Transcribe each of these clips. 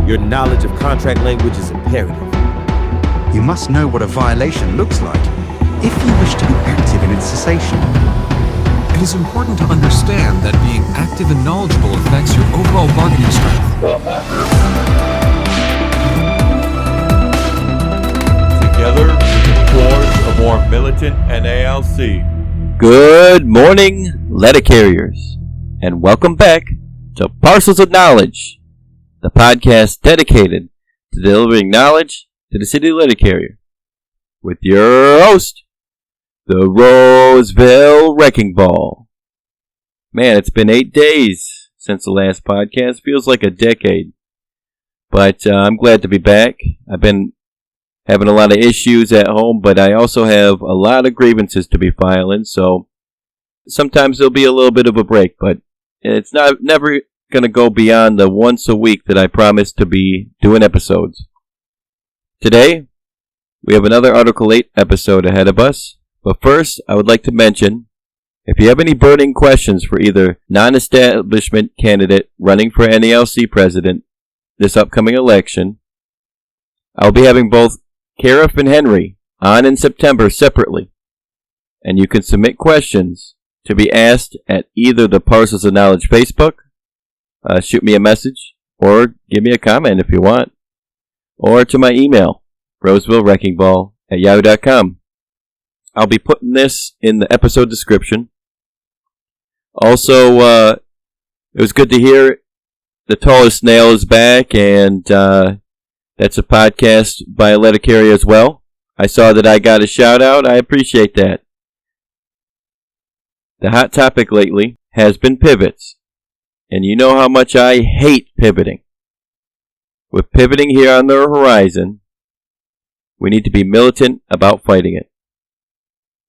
Your knowledge of contract language is imperative. You must know what a violation looks like if you wish to be active in its cessation. It is important to understand that being active and knowledgeable affects your overall bargaining strength. Together, we can forge a more militant NALC. Good morning, letter carriers, and welcome back to Parcels of Knowledge, the podcast dedicated to delivering knowledge to the city letter carrier, with your host, the Roseville Wrecking Ball. Man, it's been 8 days since the last podcast. Feels like a decade. But I'm glad to be back. I've been having a lot of issues at home, but I also have a lot of grievances to be filing, so sometimes there'll be a little bit of a break, but it's never going to go beyond the once a week that I promised to be doing episodes. Today, we have another Article 8 episode ahead of us. But first, I would like to mention, if you have any burning questions for either non-establishment candidate running for NALC president this upcoming election, I'll be having both Cariff and Henry on in September separately. And you can submit questions to be asked at either the Parcels of Knowledge Facebook, shoot me a message, or give me a comment if you want, or to my email, rosevillewreckingball@yahoo.com. I'll be putting this in the episode description. Also, it was good to hear The Tallest Snail is back, and that's a podcast by a letter carrier as well. I saw that I got a shout out. I appreciate that. The hot topic lately has been pivots, and you know how much I hate pivoting. With pivoting here on the horizon, we need to be militant about fighting it.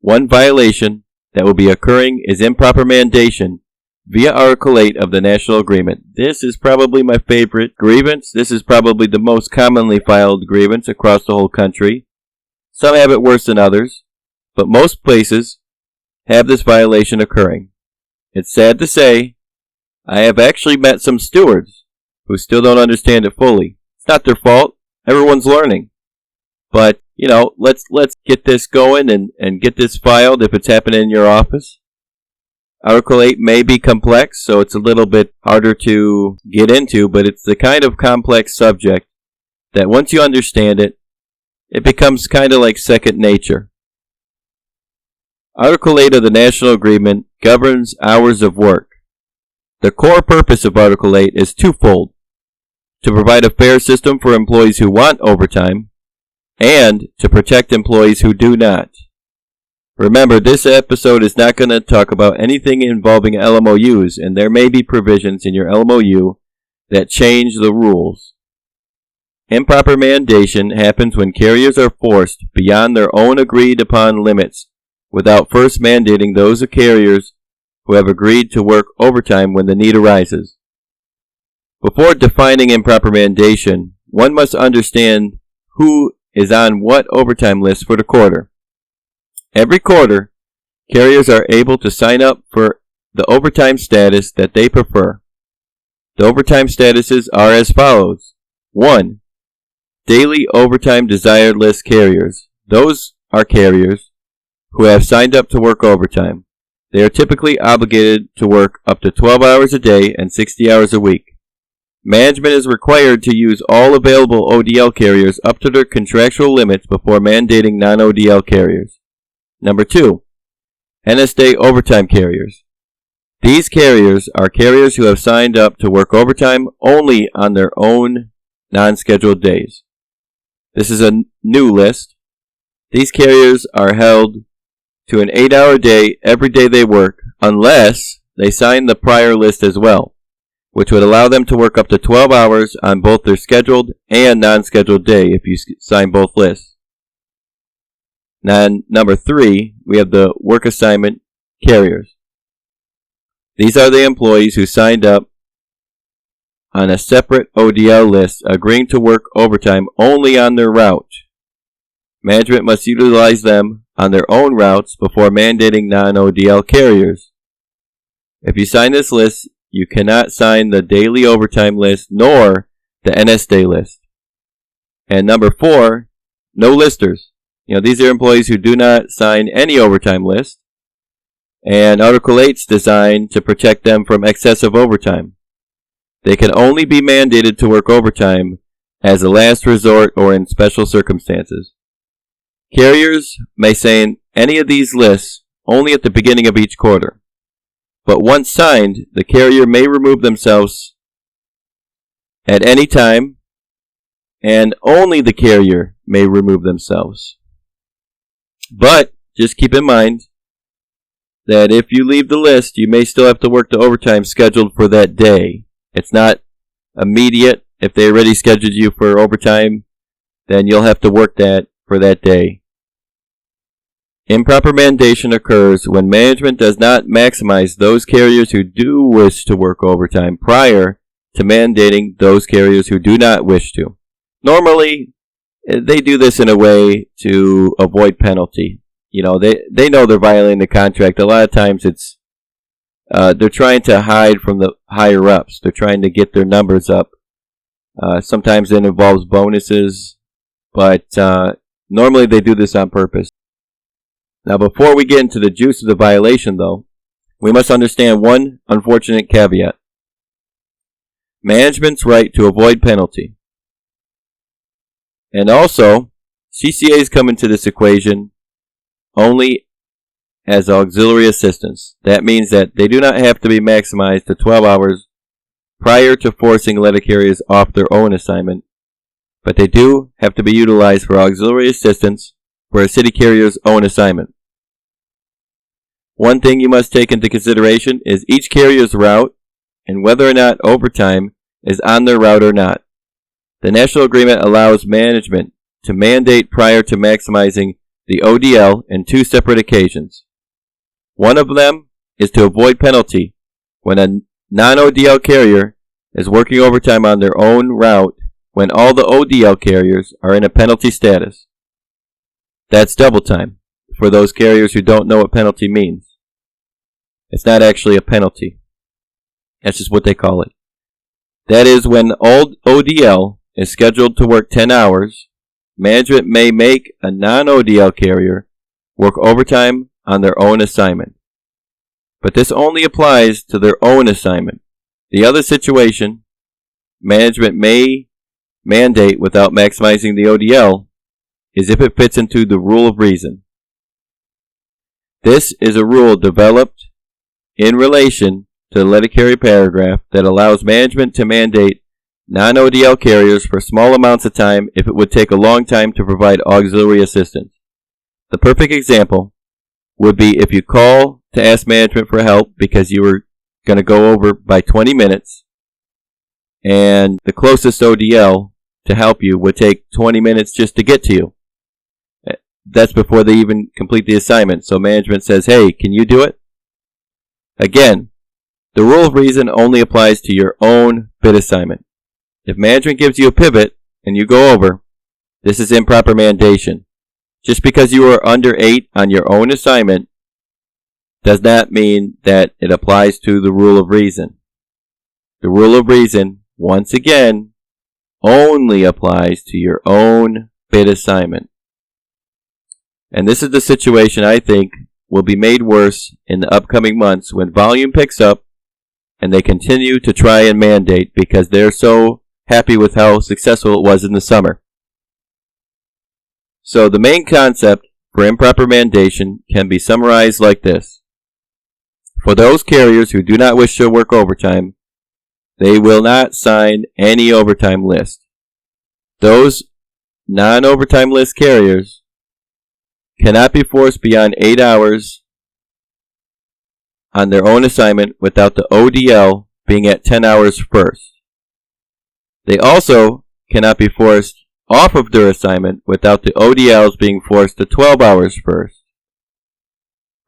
One violation that will be occurring is improper mandation via Article 8 of the National Agreement. This is probably my favorite grievance. This is probably the most commonly filed grievance across the whole country. Some have it worse than others, but most places have this violation occurring. It's sad to say, I have actually met some stewards who still don't understand it fully. It's not their fault. Everyone's learning. But, you know, let's get this going and get this filed if it's happening in your office. Article 8 may be complex, so it's a little bit harder to get into, but it's the kind of complex subject that once you understand it, it becomes kind of like second nature. Article 8 of the National Agreement governs hours of work. The core purpose of Article 8 is twofold: to provide a fair system for employees who want overtime, and to protect employees who do not. Remember, this episode is not going to talk about anything involving LMOUs, and there may be provisions in your LMOU that change the rules. Improper mandation happens when carriers are forced beyond their own agreed upon limits without first mandating those carriers who have agreed to work overtime when the need arises. Before defining improper mandation, one must understand who is on what overtime list for the quarter. Every quarter, carriers are able to sign up for the overtime status that they prefer. The overtime statuses are as follows. 1. Daily overtime desired list carriers. Those are carriers who have signed up to work overtime. They are typically obligated to work up to 12 hours a day and 60 hours a week. Management is required to use all available ODL carriers up to their contractual limits before mandating non-ODL carriers. Number 2. NSD overtime carriers. These carriers are carriers who have signed up to work overtime only on their own non-scheduled days. This is a new list. These carriers are held to an 8-hour day every day they work, unless they sign the prior list as well, which would allow them to work up to 12 hours on both their scheduled and non-scheduled day if you sign both lists. Now, number 3, we have the work assignment carriers. These are the employees who signed up on a separate ODL list agreeing to work overtime only on their route. Management must utilize them on their own routes before mandating non-ODL carriers. If you sign this list, you cannot sign the daily overtime list nor the NS day list. And number 4, no listers. These are employees who do not sign any overtime list. And Article 8 is designed to protect them from excessive overtime. They can only be mandated to work overtime as a last resort or in special circumstances. Carriers may sign any of these lists only at the beginning of each quarter. But once signed, the carrier may remove themselves at any time, and only the carrier may remove themselves. But just keep in mind that if you leave the list, you may still have to work the overtime scheduled for that day. It's not immediate. If they already scheduled you for overtime, then you'll have to work that for that day. Improper mandation occurs when management does not maximize those carriers who do wish to work overtime prior to mandating those carriers who do not wish to. Normally, they do this in a way to avoid penalty. They know they're violating the contract. A lot of times they're trying to hide from the higher ups. They're trying to get their numbers up. Sometimes it involves bonuses, but normally they do this on purpose. Now, before we get into the juice of the violation, though, we must understand one unfortunate caveat. Management's right to avoid penalty. And also, CCAs come into this equation only as auxiliary assistance. That means that they do not have to be maximized to 12 hours prior to forcing letter carriers off their own assignment, but they do have to be utilized for auxiliary assistance for a city carrier's own assignment. One thing you must take into consideration is each carrier's route and whether or not overtime is on their route or not. The national agreement allows management to mandate prior to maximizing the ODL in 2 separate occasions. One of them is to avoid penalty when a non-ODL carrier is working overtime on their own route when all the ODL carriers are in a penalty status. That's double time for those carriers who don't know what penalty means. It's not actually a penalty. That's just what they call it. That is when old ODL is scheduled to work 10 hours, management may make a non-ODL carrier work overtime on their own assignment. But this only applies to their own assignment. The other situation, management may mandate without maximizing the ODL, is if it fits into the rule of reason. This is a rule developed in relation to the letter carrier paragraph that allows management to mandate non-ODL carriers for small amounts of time if it would take a long time to provide auxiliary assistance. The perfect example would be if you call to ask management for help because you were going to go over by 20 minutes and the closest ODL to help you would take 20 minutes just to get to you. That's before they even complete the assignment. So management says, hey, can you do it? Again, the rule of reason only applies to your own bid assignment. If management gives you a pivot and you go over, this is improper mandation. Just because you are under 8 on your own assignment does not mean that it applies to the rule of reason. The rule of reason, once again, only applies to your own bid assignment. And this is the situation I think will be made worse in the upcoming months when volume picks up and they continue to try and mandate because they're so happy with how successful it was in the summer. So the main concept for improper mandation can be summarized like this. For those carriers who do not wish to work overtime, they will not sign any overtime list. Those non-overtime list carriers cannot be forced beyond 8 hours on their own assignment without the ODL being at 10 hours first. They also cannot be forced off of their assignment without the ODLs being forced to 12 hours first.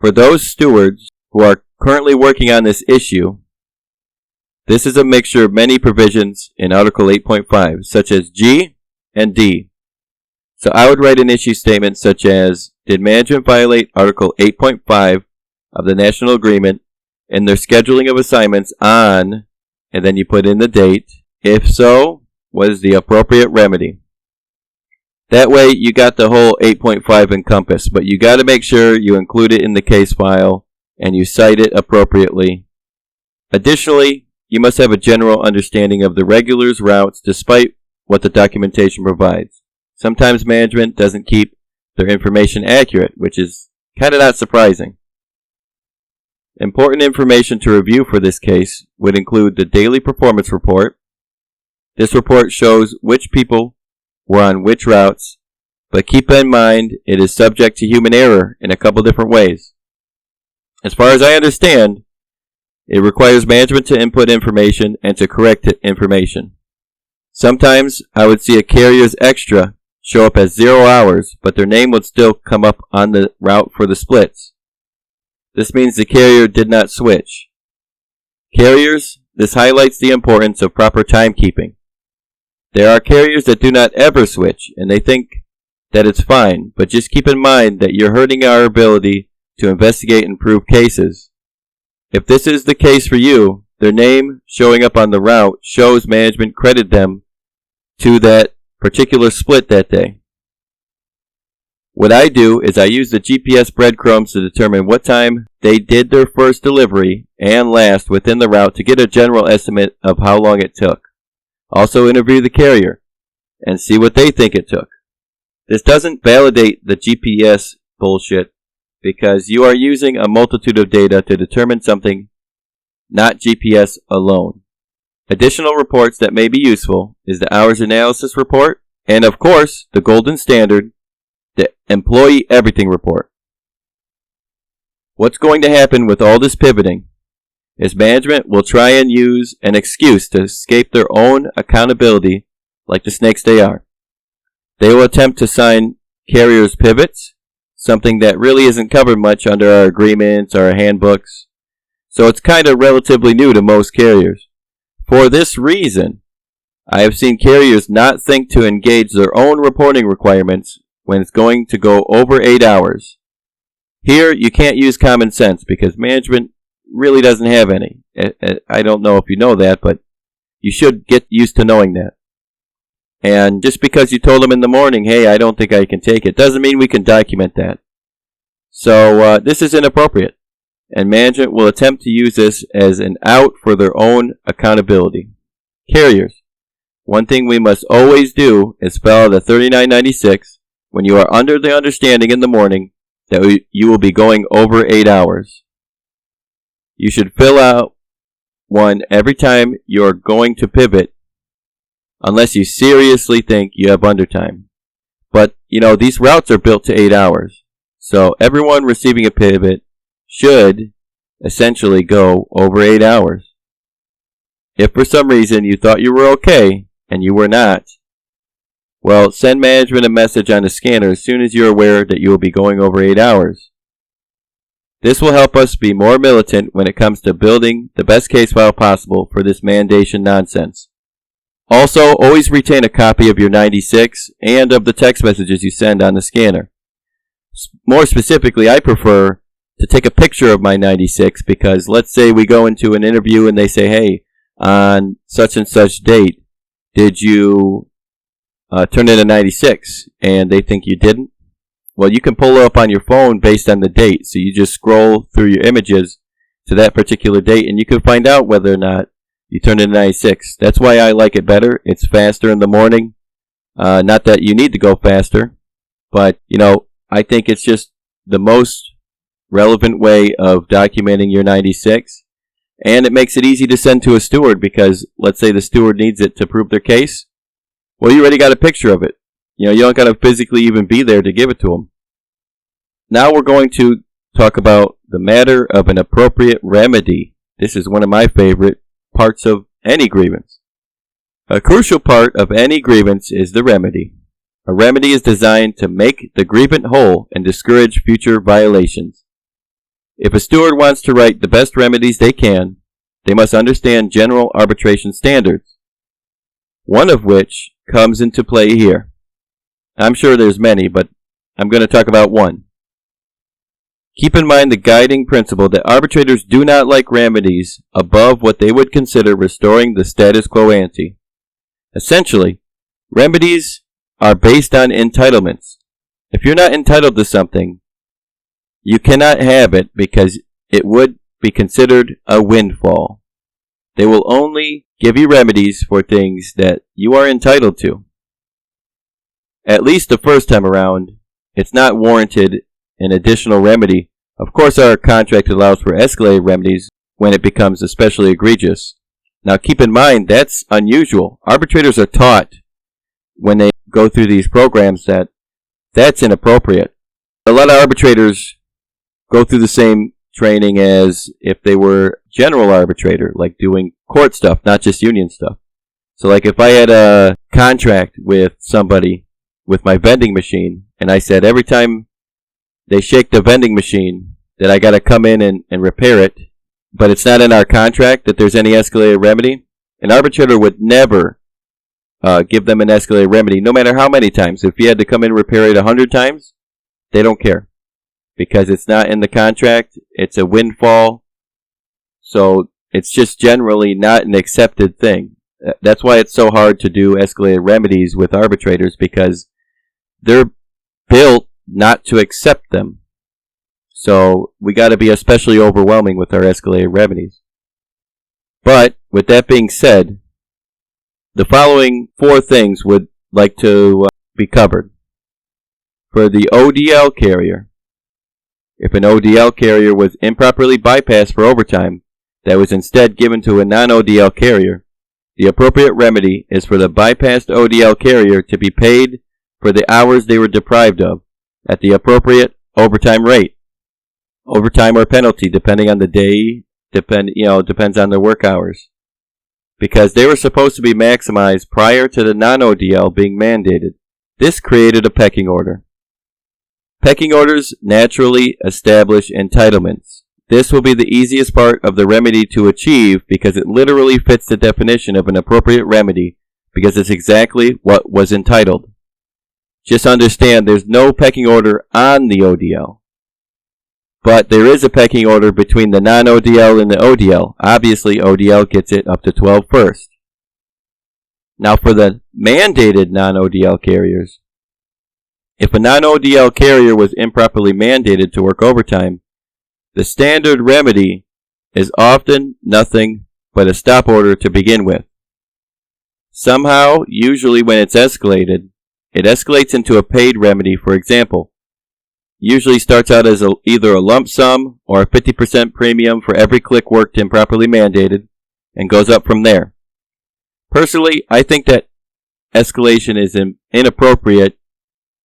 For those stewards who are currently working on this issue, this is a mixture of many provisions in Article 8.5, such as G and D. So I would write an issue statement such as, did management violate Article 8.5 of the National Agreement in their scheduling of assignments on, and then you put in the date. If so, what is the appropriate remedy. That way you got the whole 8.5 encompassed, but you got to make sure you include it in the case file and you cite it appropriately. Additionally, you must have a general understanding of the regulars' routes despite what the documentation provides. Sometimes management doesn't keep their information accurate, which is kind of not surprising. Important information to review for this case would include the daily performance report. This report shows which people were on which routes, but keep in mind it is subject to human error in a couple different ways. As far as I understand, it requires management to input information and to correct information. Sometimes I would see a carrier's extra show up as 0 hours, but their name would still come up on the route for the splits. This means the carrier did not switch. Carriers, this highlights the importance of proper timekeeping. There are carriers that do not ever switch, and they think that it's fine, but just keep in mind that you're hurting our ability to investigate and prove cases. If this is the case for you, their name showing up on the route shows management credited them to that particular split that day. What I do is I use the GPS breadcrumbs to determine what time they did their first delivery and last within the route to get a general estimate of how long it took. Also interview the carrier and see what they think it took. This doesn't validate the GPS bullshit because you are using a multitude of data to determine something, not GPS alone. Additional reports that may be useful is the hours analysis report and, of course, the golden standard, the employee everything report. What's going to happen with all this pivoting is management will try and use an excuse to escape their own accountability like the snakes they are. They will attempt to sign carriers' pivots, something that really isn't covered much under our agreements or our handbooks, so it's kind of relatively new to most carriers. For this reason, I have seen carriers not think to engage their own reporting requirements when it's going to go over 8 hours. Here, you can't use common sense because management really doesn't have any. I don't know if you know that, but you should get used to knowing that. And just because you told them in the morning, hey, I don't think I can take it, doesn't mean we can document that. So this is inappropriate. And management will attempt to use this as an out for their own accountability. Carriers, one thing we must always do is follow the 3996 when you are under the understanding in the morning that you will be going over 8 hours. You should fill out one every time you are going to pivot unless you seriously think you have undertime. But, these routes are built to 8 hours. So everyone receiving a pivot should essentially go over 8 hours. If for some reason you thought you were okay and you were not, well, send management a message on the scanner as soon as you're aware that you will be going over 8 hours. This will help us be more militant when it comes to building the best case file possible for this mandation nonsense. Also, always retain a copy of your 96 and of the text messages you send on the scanner. More specifically, I prefer to take a picture of my 96 because let's say we go into an interview and they say, hey, on such and such date, did you turn in a 96? And they think you didn't. Well, you can pull it up on your phone based on the date. So you just scroll through your images to that particular date and you can find out whether or not you turned in a 96. That's why I like it better. It's faster in the morning. Not that you need to go faster, but, I think it's just the most relevant way of documenting your 96. And it makes it easy to send to a steward because let's say the steward needs it to prove their case. Well, you already got a picture of it. You don't got to physically even be there to give it to them. Now we're going to talk about the matter of an appropriate remedy. This is one of my favorite parts of any grievance. A crucial part of any grievance is the remedy. A remedy is designed to make the grievant whole and discourage future violations. If a steward wants to write the best remedies they can, they must understand general arbitration standards, one of which comes into play here. I'm sure there's many, but I'm going to talk about one. Keep in mind the guiding principle that arbitrators do not like remedies above what they would consider restoring the status quo ante. Essentially, remedies are based on entitlements. If you're not entitled to something, you cannot have it because it would be considered a windfall. They will only give you remedies for things that you are entitled to. At least the first time around, it's not warranted an additional remedy. Of course, our contract allows for escalated remedies when it becomes especially egregious. Now keep in mind, that's unusual. Arbitrators are taught when they go through these programs that that's inappropriate. A lot of arbitrators go through the same training as if they were general arbitrator, like doing court stuff, not just union stuff. So like if I had a contract with somebody with my vending machine, and I said every time they shake the vending machine that I gotta come in and repair it, but it's not in our contract that there's any escalated remedy, an arbitrator would never give them an escalated remedy, no matter how many times. If you had to come in and repair it 100 times, they don't care. Because it's not in the contract, it's a windfall, so it's just generally not an accepted thing. That's why it's so hard to do escalated remedies with arbitrators, because they're built not to accept them. So we got to be especially overwhelming with our escalated remedies. But with that being said, the following 4 things would like to be covered. For the ODL carrier, if an ODL carrier was improperly bypassed for overtime that was instead given to a non-ODL carrier, the appropriate remedy is for the bypassed ODL carrier to be paid for the hours they were deprived of at the appropriate overtime rate. Overtime or penalty, depending on the day, depends on their work hours. Because they were supposed to be maximized prior to the non-ODL being mandated. This created a pecking order. Pecking orders naturally establish entitlements. This will be the easiest part of the remedy to achieve because it literally fits the definition of an appropriate remedy because it's exactly what was entitled. Just understand there's no pecking order on the ODL. But there is a pecking order between the non-ODL and the ODL. Obviously, ODL gets it up to 12 first. Now for the mandated non-ODL carriers, if a non-ODL carrier was improperly mandated to work overtime, the standard remedy is often nothing but a stop order to begin with. Somehow, usually when it's escalated, it escalates into a paid remedy. For example, usually starts out as either a lump sum or a 50% premium for every click worked improperly mandated, and goes up from there. Personally, I think that escalation is inappropriate.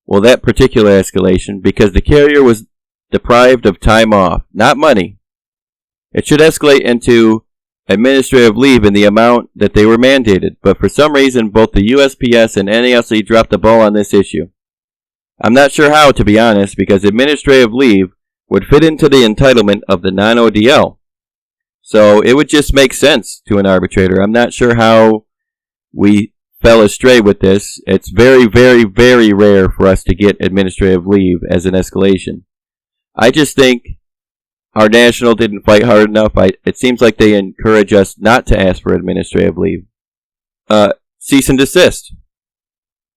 Well, that particular escalation, because the carrier was deprived of time off, not money. It should escalate into administrative leave in the amount that they were mandated, but for some reason both the USPS and NALC dropped the ball on this issue. I'm not sure how, to be honest, because administrative leave would fit into the entitlement of the non-ODL. So it would just make sense to an arbitrator. I'm not sure how we fell astray with this. It's very, very, very rare for us to get administrative leave as an escalation. I just think our national didn't fight hard enough. It seems like they encourage us not to ask for administrative leave. Cease and desist.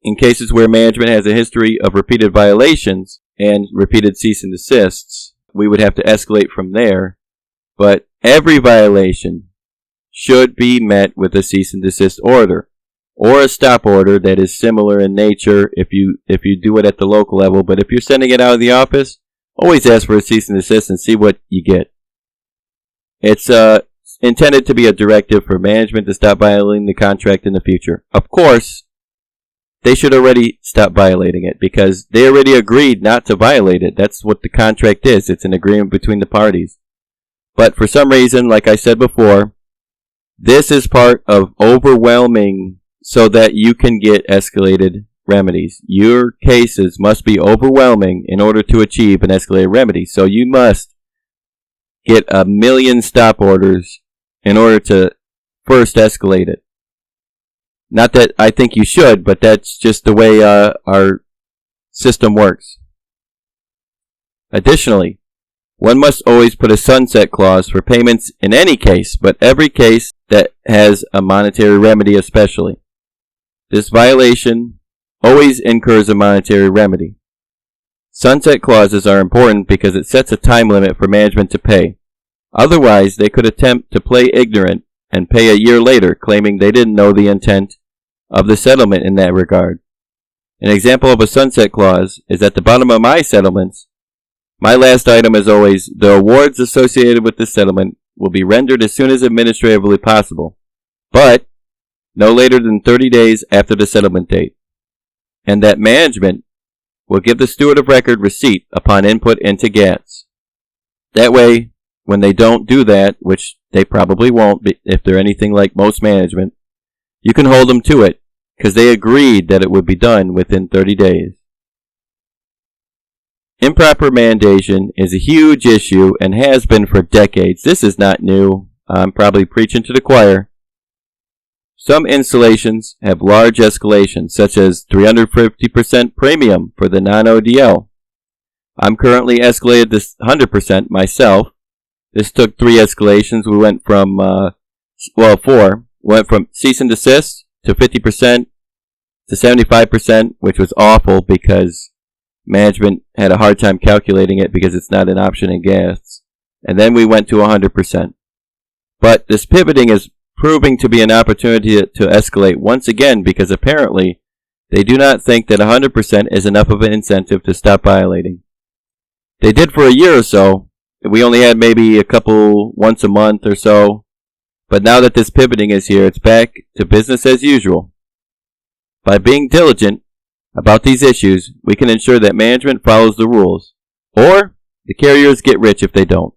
In cases where management has a history of repeated violations and repeated cease and desists, we would have to escalate from there. But every violation should be met with a cease and desist order, or a stop order that is similar in nature if you do it at the local level. But if you're sending it out of the office, always ask for a cease and desist and see what you get. It's intended to be a directive for management to stop violating the contract in the future. Of course, they should already stop violating it because they already agreed not to violate it. That's what the contract is. It's an agreement between the parties. But for some reason, like I said before, this is part of overwhelming so that you can get escalated remedies. Your cases must be overwhelming in order to achieve an escalated remedy. So you must get 1,000,000 stop orders in order to first escalate it. Not that I think you should, but that's just the way our system works. Additionally, one must always put a sunset clause for payments in any case, but every case that has a monetary remedy especially. this violation always incurs a monetary remedy. Sunset clauses are important because it sets a time limit for management to pay. Otherwise, they could attempt to play ignorant and pay a year later, claiming they didn't know the intent of the settlement in that regard. An example of a sunset clause is at the bottom of my settlements. My last item is always, the awards associated with this settlement will be rendered as soon as administratively possible, but no later than 30 days after the settlement date, and that management will give the steward of record receipt upon input into GATS. That way, when they don't do that, which they probably won't if they're anything like most management, you can hold them to it, because they agreed that it would be done within 30 days. Improper mandation is a huge issue and has been for decades. This is not new. I'm probably preaching to the choir. Some installations have large escalations, such as 350% premium for the non-ODL. I'm currently escalated this 100% myself. This took 3 escalations. We went from, 4. Went from cease and desist to 50% to 75%, which was awful because management had a hard time calculating it because it's not an option in gas. And then we went to 100%. But this pivoting is proving to be an opportunity to escalate once again because apparently they do not think that 100% is enough of an incentive to stop violating. They did for a year or so. We only had maybe a couple once a month or so. But now that this pivoting is here, it's back to business as usual. By being diligent about these issues, we can ensure that management follows the rules, or the carriers get rich if they don't.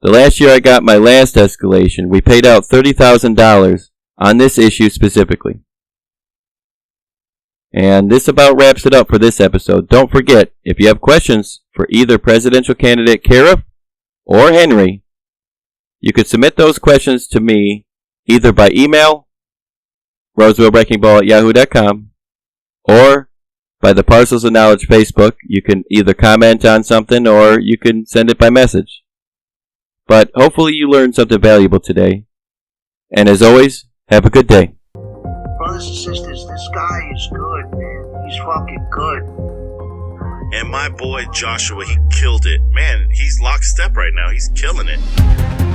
The last year I got my last escalation, we paid out $30,000 on this issue specifically. And this about wraps it up for this episode. Don't forget, if you have questions for either presidential candidate Cariff or Henry, you could submit those questions to me either by email, rosevillebreakingball@yahoo.com, or by the Parcels of Knowledge Facebook. You can either comment on something or you can send it by message. But hopefully you learned something valuable today. And as always, have a good day. Brothers and sisters, this guy is good, man. He's fucking good. And my boy Joshua, he killed it. Man, he's lockstep right now. He's killing it.